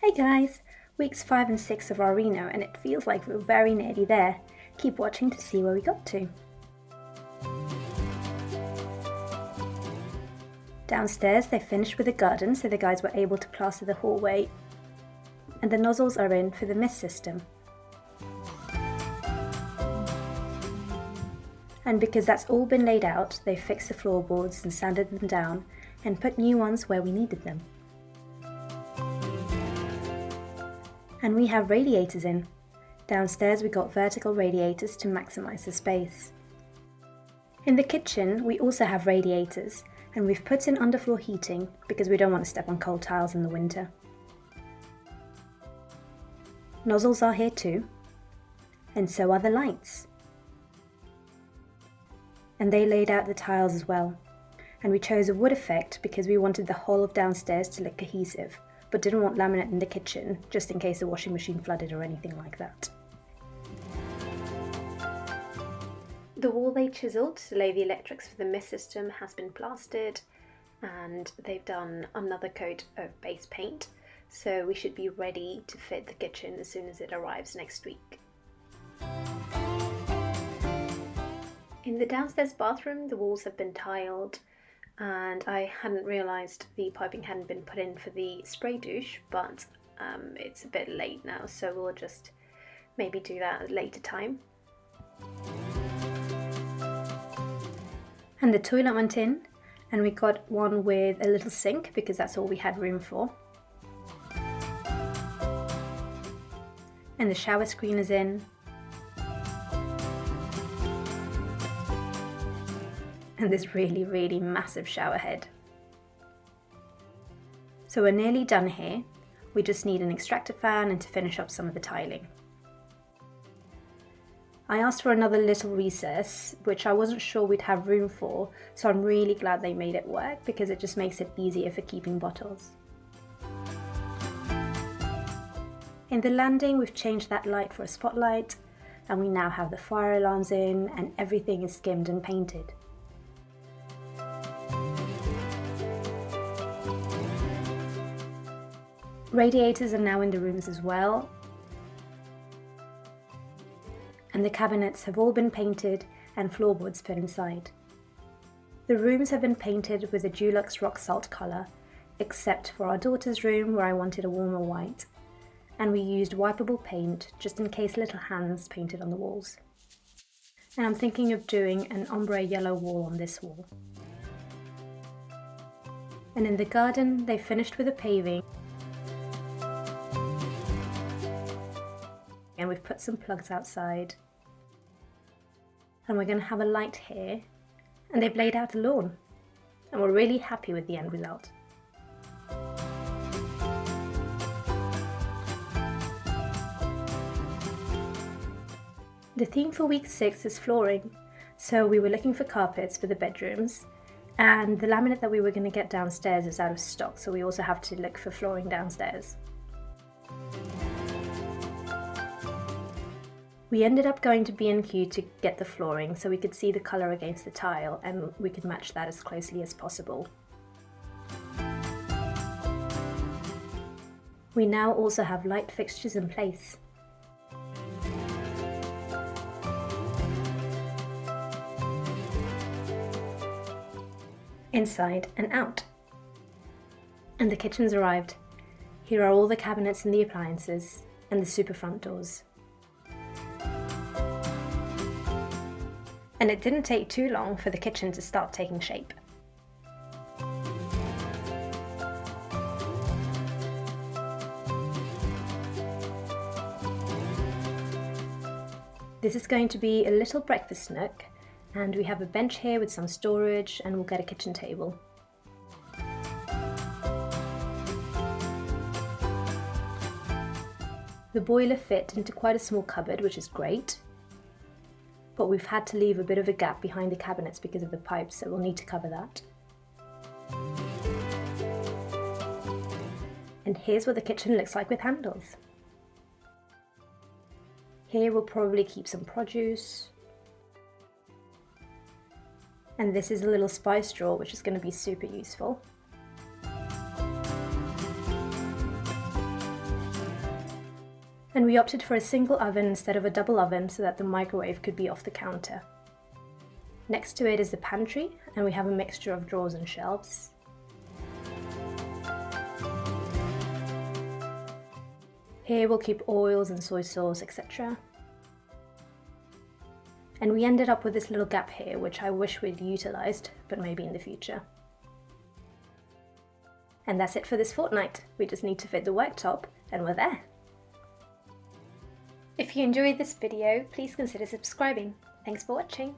Hey guys! Weeks 5 and 6 of our reno and it feels like we're very nearly there. Keep watching to see where we got to. Downstairs they finished with the garden so the guys were able to plaster the hallway, and the nozzles are in for the mist system. And because that's all been laid out, they fixed the floorboards and sanded them down and put new ones where we needed them. And we have radiators in. Downstairs we got vertical radiators to maximise the space. In the kitchen we also have radiators, and we've put in underfloor heating because we don't want to step on cold tiles in the winter. Nozzles are here too, and so are the lights. And they laid out the tiles as well. And we chose a wood effect because we wanted the whole of downstairs to look cohesive, but didn't want laminate in the kitchen, just in case the washing machine flooded or anything like that. The wall they chiselled to lay the electrics for the mist system has been plastered, and they've done another coat of base paint, so we should be ready to fit the kitchen as soon as it arrives next week. In the downstairs bathroom, the walls have been tiled, and I hadn't realised the piping hadn't been put in for the spray douche, but it's a bit late now, so we'll just maybe do that at a later time. And the toilet went in, and we got one with a little sink because that's all we had room for. And the shower screen is in. And this really massive shower head. So we're nearly done here. We just need an extractor fan and to finish up some of the tiling. I asked for another little recess, which I wasn't sure we'd have room for, so I'm really glad they made it work because it just makes it easier for keeping bottles. In the landing we've changed that light for a spotlight, and we now have the fire alarms in and everything is skimmed and painted. Radiators are now in the rooms as well, and the cabinets have all been painted and floorboards put inside. The rooms have been painted with a Dulux rock salt colour, except for our daughter's room where I wanted a warmer white, and we used wipeable paint just in case little hands painted on the walls. And I'm thinking of doing an ombre yellow wall on this wall. And in the garden they finished with the paving, and we've put some plugs outside, and we're going to have a light here, and they've laid out a lawn, and we're really happy with the end result. The theme for week 6 is flooring, so we were looking for carpets for the bedrooms, and the laminate that we were going to get downstairs is out of stock, so we also have to look for flooring downstairs. We ended up going to B&Q to get the flooring so we could see the colour against the tile and we could match that as closely as possible. We now also have light fixtures in place. Inside and out. And the kitchen's arrived. Here are all the cabinets and the appliances, and the superfront doors. And it didn't take too long for the kitchen to start taking shape. This is going to be a little breakfast nook, and we have a bench here with some storage, and we'll get a kitchen table. The boiler fit into quite a small cupboard, which is great. But we've had to leave a bit of a gap behind the cabinets because of the pipes, so we'll need to cover that. And here's what the kitchen looks like with handles. Here we'll probably keep some produce. And this is a little spice drawer, which is going to be super useful. And we opted for a single oven instead of a double oven so that the microwave could be off the counter. Next to it is the pantry, and we have a mixture of drawers and shelves. Here we'll keep oils and soy sauce, etc. And we ended up with this little gap here, which I wish we'd utilised, but maybe in the future. And that's it for this fortnight. We just need to fit the worktop, and we're there. If you enjoyed this video, please consider subscribing. Thanks for watching.